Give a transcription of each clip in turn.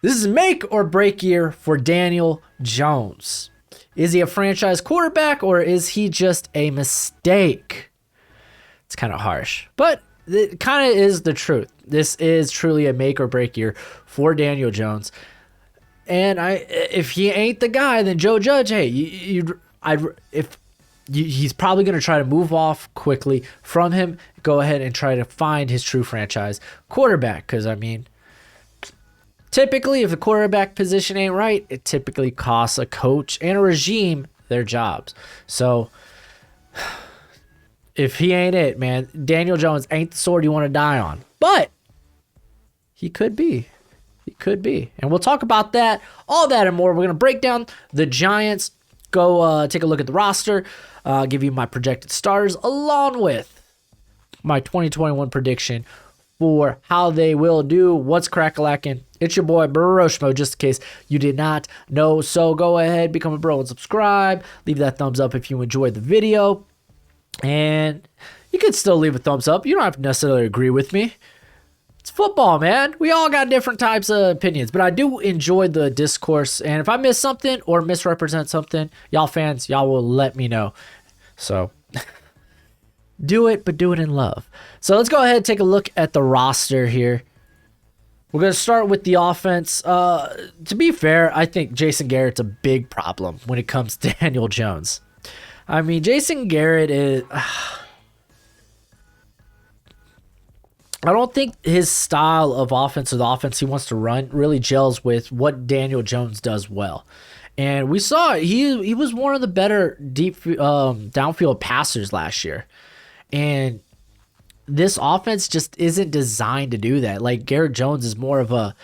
This is make or break year for Daniel Jones. Is he a franchise quarterback or is he just a mistake? It's kind of harsh, but it kind of is the truth. This is truly a make or break year for Daniel Jones. And if he ain't the guy, then Joe Judge, hey, he's probably going to try to move off quickly from him, go ahead and try to find his true franchise quarterback. Because, I mean, typically, if the quarterback position ain't right, it typically costs a coach and a regime their jobs. So, if he ain't it, man, Daniel Jones ain't the sword you want to die on. But he could be. He could be. And we'll talk about that, all that and more. We're going to break down the Giants, go take a look at the roster, give you my projected starters, along with my 2021 prediction for how they will do. What's crack-a-lackin'? It's your boy, Baroshmo, just in case you did not know. So go ahead, become a bro and subscribe. Leave that thumbs up if you enjoyed the video. And you can still leave a thumbs up. You don't have to necessarily agree with me. It's football, man. We all got different types of opinions, but I do enjoy the discourse. And if I miss something or misrepresent something, y'all fans, y'all will let me know. So do it, but do it in love. So let's go ahead and take a look at the roster here. We're going to start with the offense. To be fair, I think Jason Garrett's a big problem when it comes to Daniel Jones. I mean, Jason Garrett is... I don't think his style of offense or the offense he wants to run really gels with what Daniel Jones does well. And we saw he was one of the better deep downfield passers last year. And this offense just isn't designed to do that. Like, Garrett Jones is more of a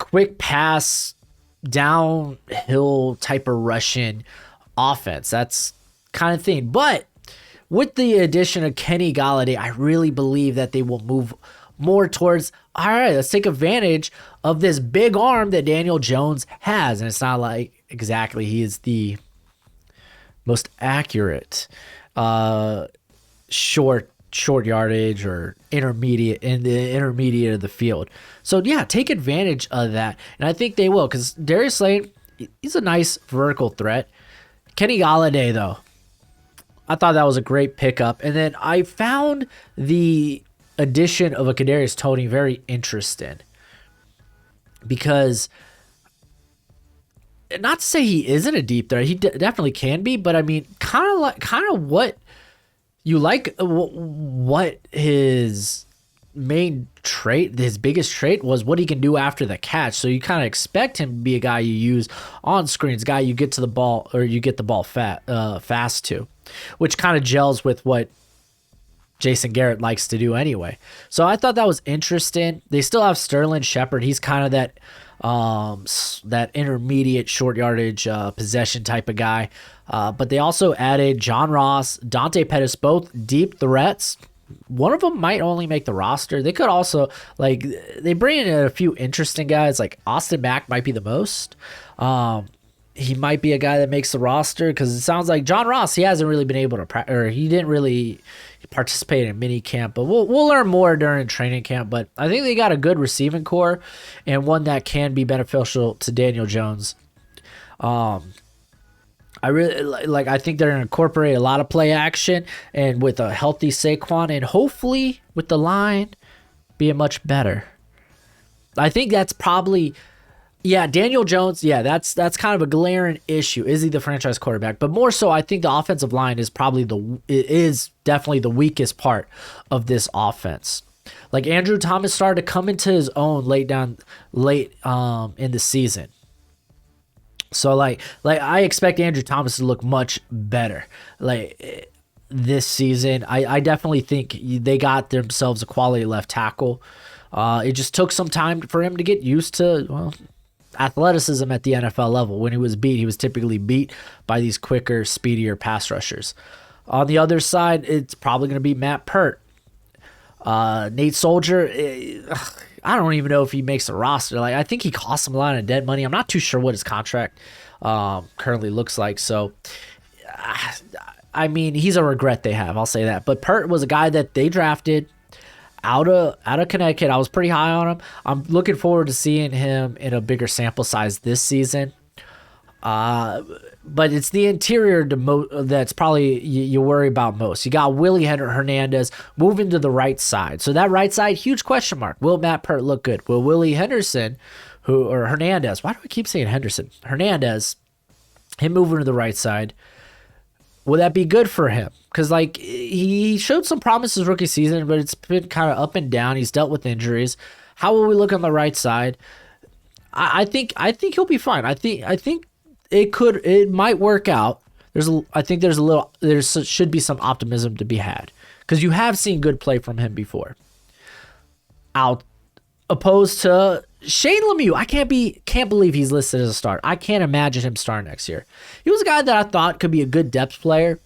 quick pass, downhill type of Russian offense. That's kind of thing. But with the addition of Kenny Golladay, I really believe that they will move more towards, all right, let's take advantage of this big arm that Daniel Jones has. And it's not like exactly he is the most accurate short yardage or intermediate in the intermediate of the field. So, yeah, take advantage of that. And I think they will, because Darius Slayton, he's a nice vertical threat. Kenny Golladay, though, I thought that was a great pickup. And then I found the addition of a Kadarius Toney very interesting, because not to say he isn't a deep threat, he definitely can be, but I mean, kind of what you like, what his main trait, his biggest trait was what he can do after the catch. So you kind of expect him to be a guy you use on screens, guy you get to the ball or you get the ball fast to, which kind of gels with what Jason Garrett likes to do anyway. So I thought that was interesting. They still have Sterling Shepard. He's kind of that intermediate short yardage possession type of guy. But they also added John Ross, Dante Pettis, both deep threats. One of them might only make the roster. They could also, like, they bring in a few interesting guys. Like Austin Mack might be the most. He might be a guy that makes the roster, because it sounds like John Ross, he hasn't really been able to or he didn't really participate in mini camp, but we'll learn more during training camp. But I think they got a good receiving core and one that can be beneficial to Daniel Jones. I really like. I think they're going to incorporate a lot of play action, and with a healthy Saquon, and hopefully with the line being much better. I think that's probably, yeah, Daniel Jones. Yeah, that's kind of a glaring issue. Is he the franchise quarterback? But more so, I think the offensive line is definitely the weakest part of this offense. Like, Andrew Thomas started to come into his own late in the season. So like I expect Andrew Thomas to look much better like this season. I definitely think they got themselves a quality left tackle. It just took some time for him to get used to athleticism at the NFL level. When he was typically beat by these quicker, speedier pass rushers. On the other side, it's probably going to be Matt Pert. Nate Soldier, I don't even know if he makes the roster. Like, I think he costs him a lot of dead money. I'm not too sure what his contract currently looks like. So, I mean, he's a regret they have. I'll say that. But Pert was a guy that they drafted out of Connecticut. I was pretty high on him. I'm looking forward to seeing him in a bigger sample size this season. But it's the interior that's probably you worry about most. You got Willie Hernandez moving to the right side. So that right side, huge question mark. Will Matt Peart look good? Will Willie Henderson, or Hernandez, why do I keep saying Henderson? Hernandez, him moving to the right side, will that be good for him? Because like he showed some promise his rookie season, but it's been kind of up and down. He's dealt with injuries. How will we look on the right side? I think he'll be fine. I think it might work out. There should be some optimism to be had because you have seen good play from him before. Out opposed to Shane Lemieux, I can't believe he's listed as a start. I can't imagine him starting next year. He was a guy that I thought could be a good depth player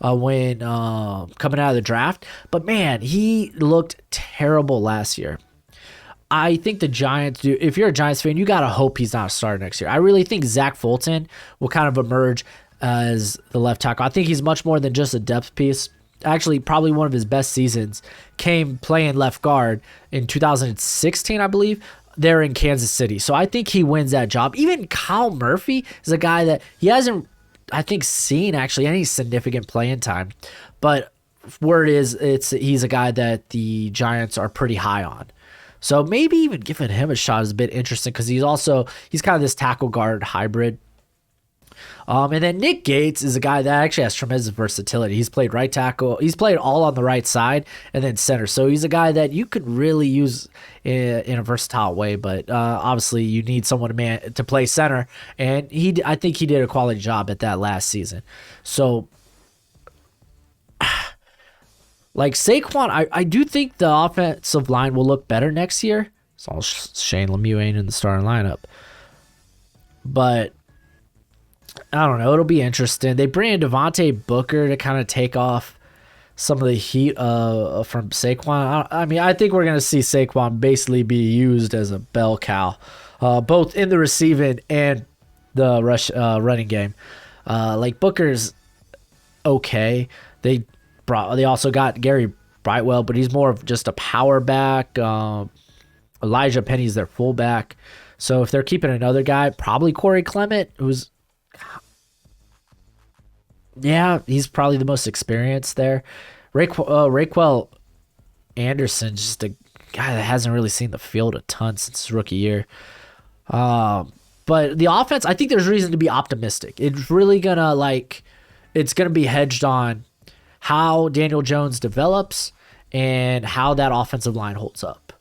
when coming out of the draft, but man, he looked terrible last year. I think the Giants do. If you're a Giants fan, you gotta hope he's not a starter next year. I really think Zach Fulton will kind of emerge as the left tackle. I think he's much more than just a depth piece. Actually, probably one of his best seasons came playing left guard in 2016, I believe. They're in Kansas City, so I think he wins that job. Even Kyle Murphy is a guy that he hasn't, I think, seen actually any significant playing time, but word is he's a guy that the Giants are pretty high on. So maybe even giving him a shot is a bit interesting because he's kind of this tackle guard hybrid. And then Nick Gates is a guy that actually has tremendous versatility. He's played right tackle. He's played all on the right side and then center. So he's a guy that you could really use in a versatile way. But obviously you need someone to play center. And I think he did a quality job at that last season. So like Saquon, I do think the offensive line will look better next year. It's all Shane Lemieux ain't in the starting lineup. But I don't know. It'll be interesting. They bring in Devontae Booker to kind of take off some of the heat from Saquon. I mean, I think we're going to see Saquon basically be used as a bell cow, both in the receiving and the running game. Like Booker's okay. They also got Gary Brightwell, but he's more of just a power back. Elijah Penny's their fullback. So if they're keeping another guy, probably Corey Clement, who's he's probably the most experienced there. Raquel Anderson, just a guy that hasn't really seen the field a ton since his rookie year. But the offense, I think there's reason to be optimistic. It's really it's gonna be hedged on how Daniel Jones develops and how that offensive line holds up.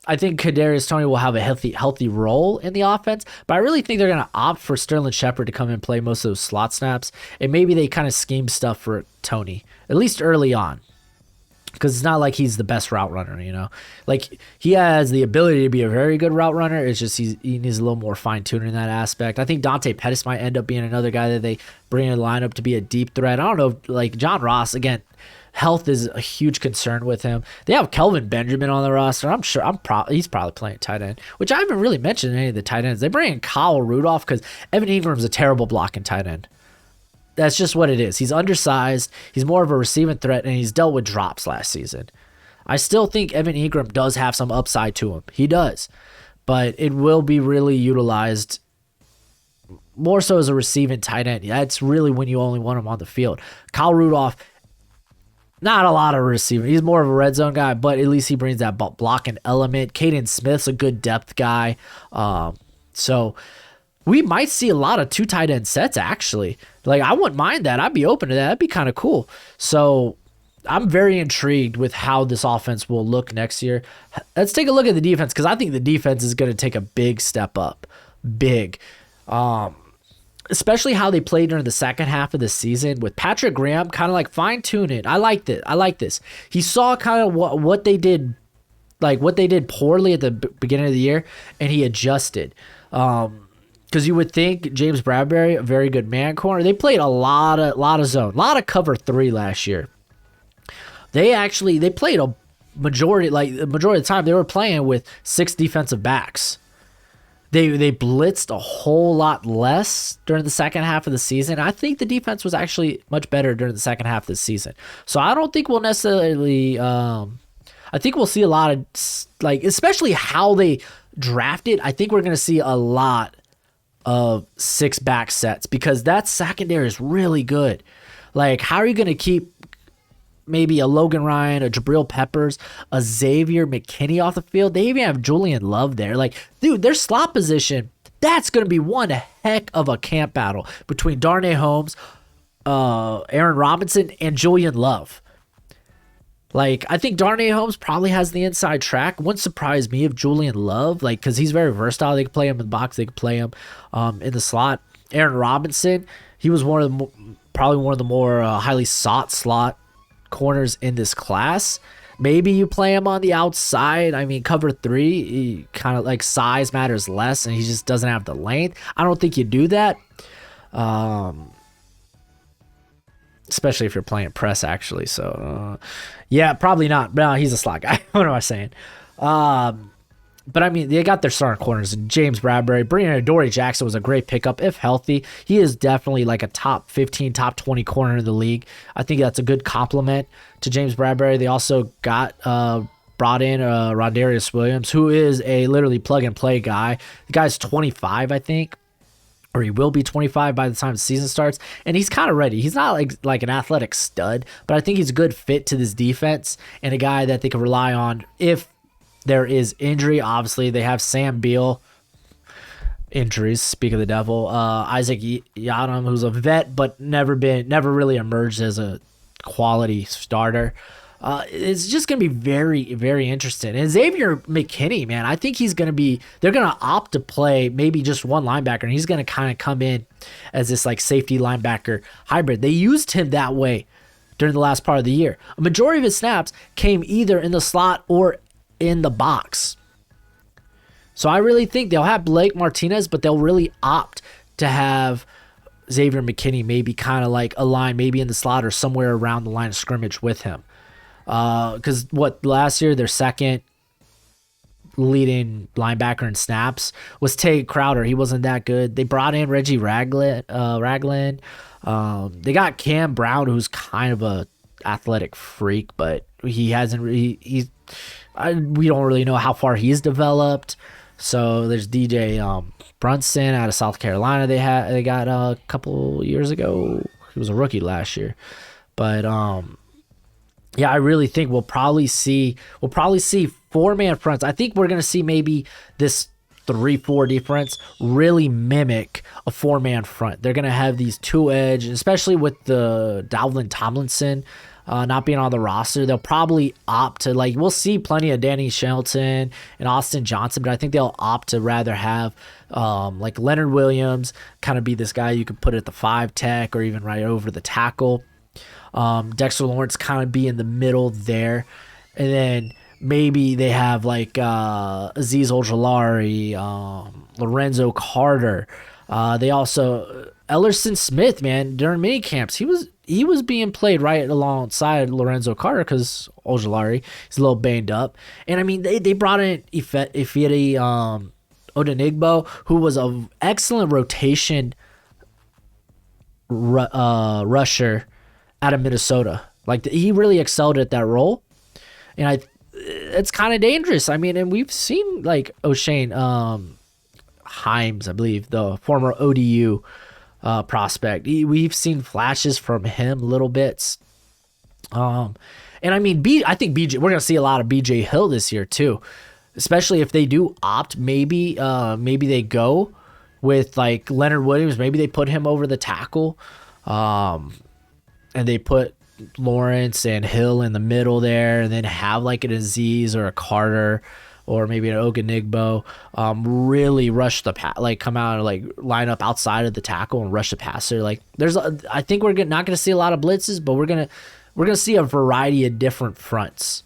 I think Kadarius Toney will have a healthy role in the offense, but I really think they're going to opt for Sterling Shepard to come and play most of those slot snaps, and maybe they kind of scheme stuff for Toney, at least early on, because it's not like he's the best route runner, you know? Like, he has the ability to be a very good route runner, it's just he needs a little more fine-tuning in that aspect. I think Dante Pettis might end up being another guy that they bring in the lineup to be a deep threat. I don't know, like John Ross, again, health is a huge concern with him. They have Kelvin Benjamin on the roster. I'm sure he's probably playing tight end, which I haven't really mentioned any of the tight ends. They bring in Kyle Rudolph because Evan Ingram's a terrible blocking tight end. That's just what it is. He's undersized. He's more of a receiving threat, and he's dealt with drops last season. I still think Evan Ingram does have some upside to him. He does. But it will be really utilized more so as a receiving tight end. That's really when you only want him on the field. Kyle Rudolph, not a lot of receiving. He's more of a red zone guy, but at least he brings that blocking element. Caden Smith's a good depth guy. So we might see a lot of two tight end sets, actually. Like, I wouldn't mind that. I'd be open to that. That'd be kind of cool. So I'm very intrigued with how this offense will look next year. Let's take a look at the defense, because I think the defense is going to take a big step up. Big. Especially how they played during the second half of the season with Patrick Graham kind of like fine-tune it. I like this. He saw kind of what they did, like what they did poorly at the beginning of the year, and he adjusted. Because you would think James Bradbury, a very good man corner. They played a lot of zone, a lot of cover 3 last year. They played the majority of the time they were playing with 6 defensive backs. They blitzed a whole lot less during the second half of the season. I think the defense was actually much better during the second half of the season. So I don't think we'll necessarily. I think we'll see a lot of, like, especially how they drafted. I think we're going to see a lot of 6-back sets because that secondary is really good. Like, how are you going to keep maybe a Logan Ryan, a Jabril Peppers, a Xavier McKinney off the field? They even have Julian Love there. Like, dude, their slot position, that's going to be one heck of a camp battle between Darnay Holmes, Aaron Robinson, and Julian Love. Like, I think Darnay Holmes probably has the inside track. Wouldn't surprise me if Julian Love, like, because he's very versatile. They could play him in the box. They could play him in the slot. Aaron Robinson, he was probably one of the more highly sought slot corners in this class. Maybe you play him on the outside. I mean, cover 3, kind of like size matters less, and he just doesn't have the length. I don't think you do that. Especially if you're playing press, actually. So, yeah, probably not. No, he's a slot guy. What am I saying? But, I mean, they got their starting corners. James Bradbury. Bringing in Adoree Jackson was a great pickup, if healthy. He is definitely like a top 15, top 20 corner in the league. I think that's a good compliment to James Bradbury. They also got brought in Rodarius Williams, who is a literally plug-and-play guy. The guy's 25, I think. Or he will be 25 by the time the season starts, and he's kind of ready. He's not like an athletic stud, but I think he's a good fit to this defense and a guy that they can rely on if there is injury. Obviously, they have Sam Beal. Injuries, speak of the devil. Isaac Yiadom, who's a vet, but never really emerged as a quality starter. It's just going to be very, very interesting. And Xavier McKinney, man, I think they're going to opt to play maybe just one linebacker, and he's going to kind of come in as this like safety linebacker hybrid. They used him that way during the last part of the year. A majority of his snaps came either in the slot or in the box. So I really think they'll have Blake Martinez, but they'll really opt to have Xavier McKinney maybe kind of like align maybe in the slot or somewhere around the line of scrimmage with him. Because last year their second leading linebacker in snaps was Tate Crowder. He wasn't that good. They brought in Reggie Ragland. They got Cam Brown, who's kind of a athletic freak, but he hasn't. We don't really know how far he's developed. So there's DJ Brunson out of South Carolina. They got a couple years ago. He was a rookie last year, but yeah, I really think we'll probably see 4-man fronts. I think we're gonna see maybe this 3-4 defense really mimic a 4-man front. They're gonna have these 2-edge, especially with the Dalvin Tomlinson not being on the roster. They'll probably opt to, like, we'll see plenty of Danny Shelton and Austin Johnson, but I think they'll opt to rather have like Leonard Williams kind of be this guy you could put at the 5 tech or even right over the tackle. Dexter Lawrence kind of be in the middle there, and then maybe they have like Azeez Ojulari, Lorenzo Carter. They also Ellerson Smith, man, during mini camps he was being played right alongside Lorenzo Carter because Ojulari is a little banged up, and I mean they brought in Ifeadi Odenigbo, who was an excellent rotation rusher out of Minnesota. Like, he really excelled at that role, and it's kind of dangerous. I mean, and we've seen like O'Shane Himes, I believe, the former ODU prospect. We've seen flashes from him, little bits. And I mean, I think BJ. We're gonna see a lot of BJ Hill this year too, especially if they do opt. Maybe they go with like Leonard Williams. Maybe they put him over the tackle. And they put Lawrence and Hill in the middle there, and then have like an Azeez or a Carter or maybe an Odenigbo really rush the like come out and like line up outside of the tackle and rush the passer. Like I think we're not going to see a lot of blitzes, but we're gonna see a variety of different fronts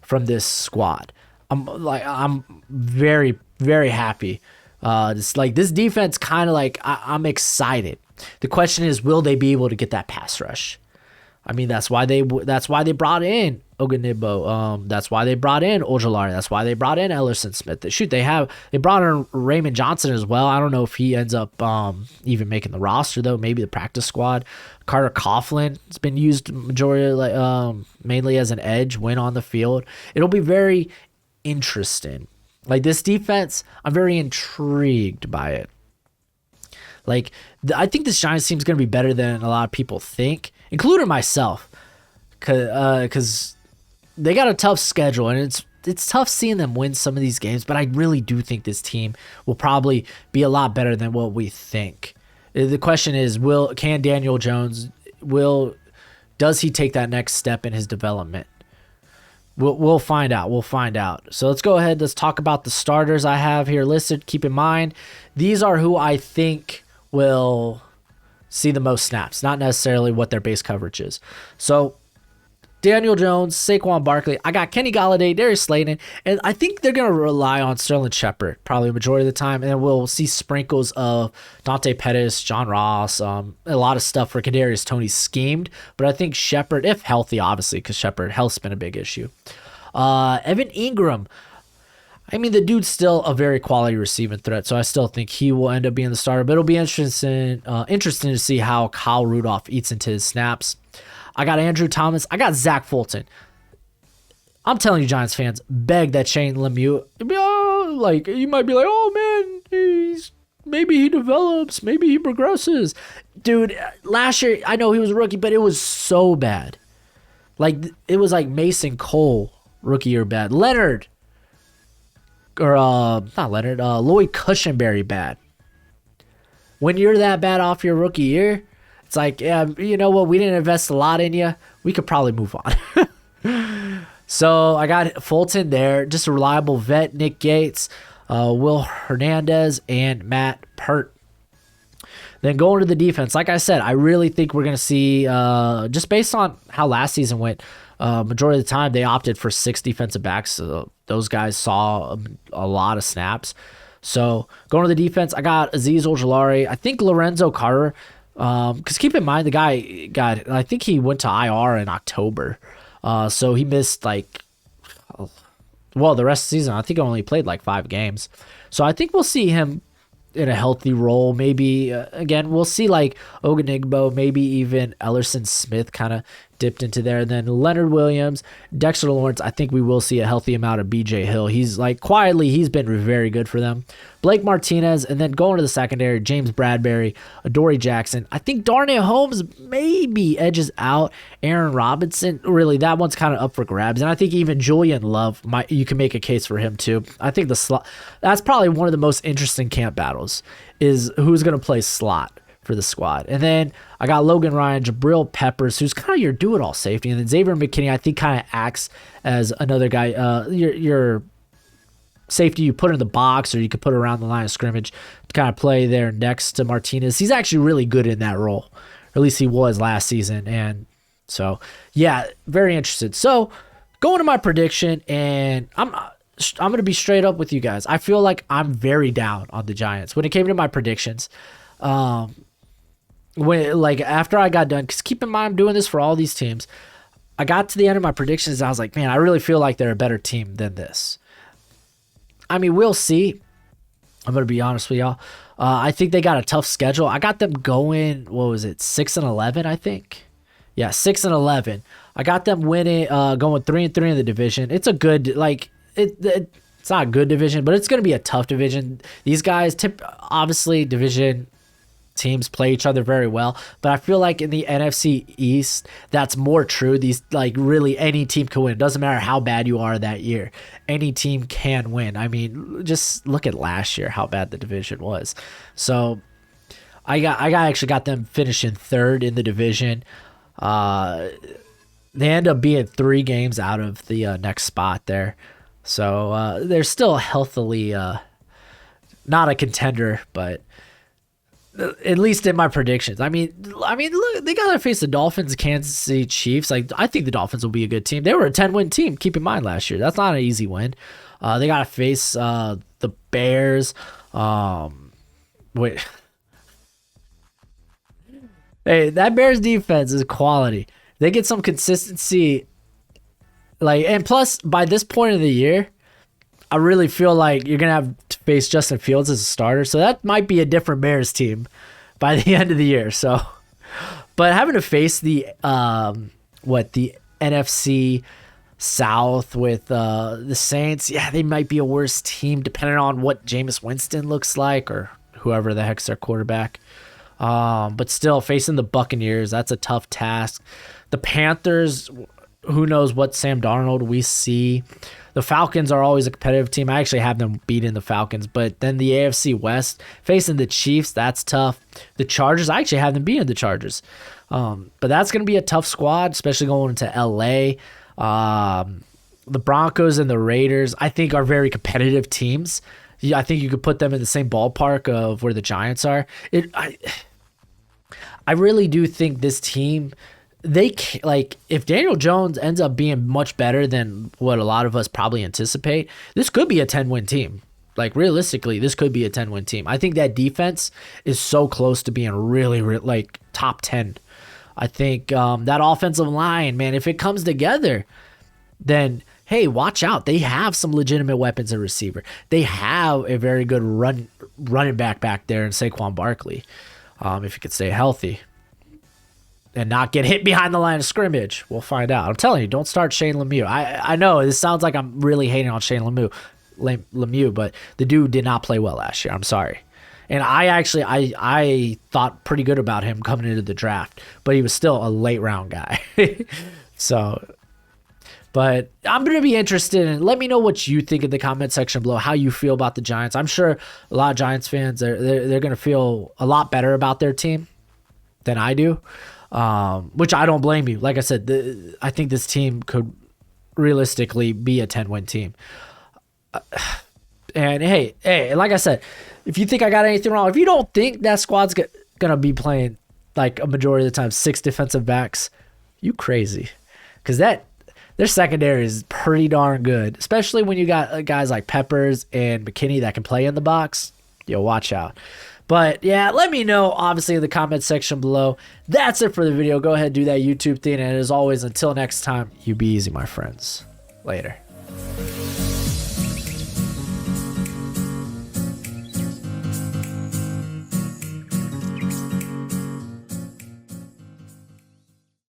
from this squad. I'm very, very happy. This defense kind of like I'm excited. The question is, will they be able to get that pass rush? I mean, that's why they brought in Ogunigbo. That's why they brought in Ojolari. That's why they brought in Ellerson Smith. Shoot, they brought in Raymond Johnson as well. I don't know if he ends up even making the roster though. Maybe the practice squad. Carter Coughlin has been used mainly as an edge when on the field. It'll be very interesting. Like this defense, I'm very intrigued by it. Like I think this Giants team is going to be better than a lot of people think, including myself, because they got a tough schedule and it's tough seeing them win some of these games. But I really do think this team will probably be a lot better than what we think. The question is, can Daniel Jones does he take that next step in his development? We'll find out. We'll find out. So let's go ahead. Let's talk about the starters I have here listed. Keep in mind, these are who I think will see the most snaps, not necessarily what their base coverage is. So Daniel Jones, Saquon Barkley. I got Kenny Golladay, Darius Slayton, and I think they're going to rely on Sterling Shepard probably the majority of the time, and then we'll see sprinkles of Dante Pettis, John Ross, a lot of stuff for Kadarius Toney schemed, but I think Shepard, if healthy, obviously, because Shepard health's been a big issue. Evan Ingram. I mean, the dude's still a very quality receiving threat, so I still think he will end up being the starter, but it'll be interesting to see how Kyle Rudolph eats into his snaps. I got Andrew Thomas. I got Zach Fulton. I'm telling you, Giants fans, beg that Shane Lemieux. Like you might be like, oh man, maybe he develops, maybe he progresses. Dude, last year I know he was a rookie, but it was so bad. Like it was like Mason Cole rookie year bad. Lloyd Cushenberry bad. When you're that bad off your rookie year, it's like, yeah, you know what? We didn't invest a lot in you. We could probably move on. So I got Fulton there, just a reliable vet. Nick Gates, Will Hernandez, and Matt Pert. Then going to the defense, like I said, I really think we're going to see, just based on how last season went, majority of the time they opted for 6 defensive backs. So those guys saw a lot of snaps. So going to the defense, I got Azeez Ojulari. I think Lorenzo Carter. Because keep in mind, the guy I think he went to IR in October. So he missed the rest of the season. I think he only played like 5 games. So I think we'll see him in a healthy role. Maybe, again, we'll see like Ogunigbo, maybe even Ellerson Smith kind of dipped into there. And then Leonard Williams, Dexter Lawrence, I think we will see a healthy amount of BJ Hill. He's like quietly, he's been very good for them. Blake Martinez, and then going to the secondary, James Bradbury, Adoree Jackson. I think Darnay Holmes maybe edges out Aaron Robinson. Really, that one's kind of up for grabs. And I think even Julian Love, you can make a case for him too. I think that's probably one of the most interesting camp battles is who's going to play slot for the squad. And then I got Logan Ryan, Jabril Peppers, who's kind of your do-it-all safety. And then Xavier McKinney, I think, kind of acts as another guy, your safety you put in the box or you could put around the line of scrimmage to kind of play there next to Martinez. He's actually really good in that role. Or at least he was last season. And so, yeah, very interested. So, going to my prediction, and I'm going to be straight up with you guys. I feel like I'm very down on the Giants. When it came to my predictions, after I got done, because keep in mind I'm doing this for all these teams, I got to the end of my predictions and I was like, man, I really feel like they're a better team than this. I mean, we'll see. I'm going to be honest with y'all. I think they got a tough schedule. I got them going, 6-11, I think. Yeah, 6-11. I got them winning, going 3-3 in the division. It's a good, it's not a good division, but it's going to be a tough division. These guys, obviously, division teams play each other very well, but I feel like in the NFC East, that's more true. These, really any team can win. It doesn't matter how bad you are that year. Any team can win. I mean, just look at last year, how bad the division was. So I actually got them finishing 3rd in the division. They end up being 3 games out of the next spot there. So they're still healthily not a contender, but at least in my predictions. I mean, look, they got to face the Dolphins, Kansas City Chiefs. I think the Dolphins will be a good team. They were a 10-win team. Keep in mind last year. That's not an easy win. They got to face the Bears. Hey, that Bears defense is quality. They get some consistency Like, and plus, by this point of the year, I really feel like you're gonna have to face Justin Fields as a starter, so that might be a different Bears team by the end of the year. So, but having to face the the NFC South with the Saints, yeah, they might be a worse team depending on what Jameis Winston looks like or whoever the heck's their quarterback. But still, facing the Buccaneers, that's a tough task. The Panthers, who knows what Sam Darnold we see. The Falcons are always a competitive team. I actually have them beating the Falcons. But then the AFC West, facing the Chiefs, that's tough. The Chargers, I actually have them beating the Chargers. But that's going to be a tough squad, especially going into L.A. The Broncos and the Raiders, I think, are very competitive teams. I think you could put them in the same ballpark of where the Giants are. I really do think this team, if Daniel Jones ends up being much better than what a lot of us probably anticipate, this could be a 10-win team. Like, realistically, this could be a 10-win team. I think that defense is so close to being really, like, top 10. I think that offensive line, man, if it comes together, then, hey, watch out. They have some legitimate weapons at receiver. They have a very good running back there in Saquon Barkley, if he could stay healthy and not get hit behind the line of scrimmage. We'll find out. I'm telling you, don't start Shane Lemieux. I know this sounds like I'm really hating on Shane Lemieux, but the dude did not play well last year. I'm sorry. And I thought pretty good about him coming into the draft, but he was still a late round guy. So, but I'm going to be interested in, let me know what you think in the comment section below, how you feel about the Giants. I'm sure a lot of Giants fans, they're going to feel a lot better about their team than I do, which I don't blame you. Like I said, I think this team could realistically be a 10-win team. And hey, like I said, if you think I got anything wrong, if you don't think that squad's going to be playing like a majority of the time 6 defensive backs, you crazy. Because their secondary is pretty darn good, especially when you got guys like Peppers and McKinney that can play in the box. Yo, watch out. But yeah, let me know, obviously, in the comment section below. That's it for the video. Go ahead and do that YouTube thing. And as always, until next time, you be easy, my friends. Later.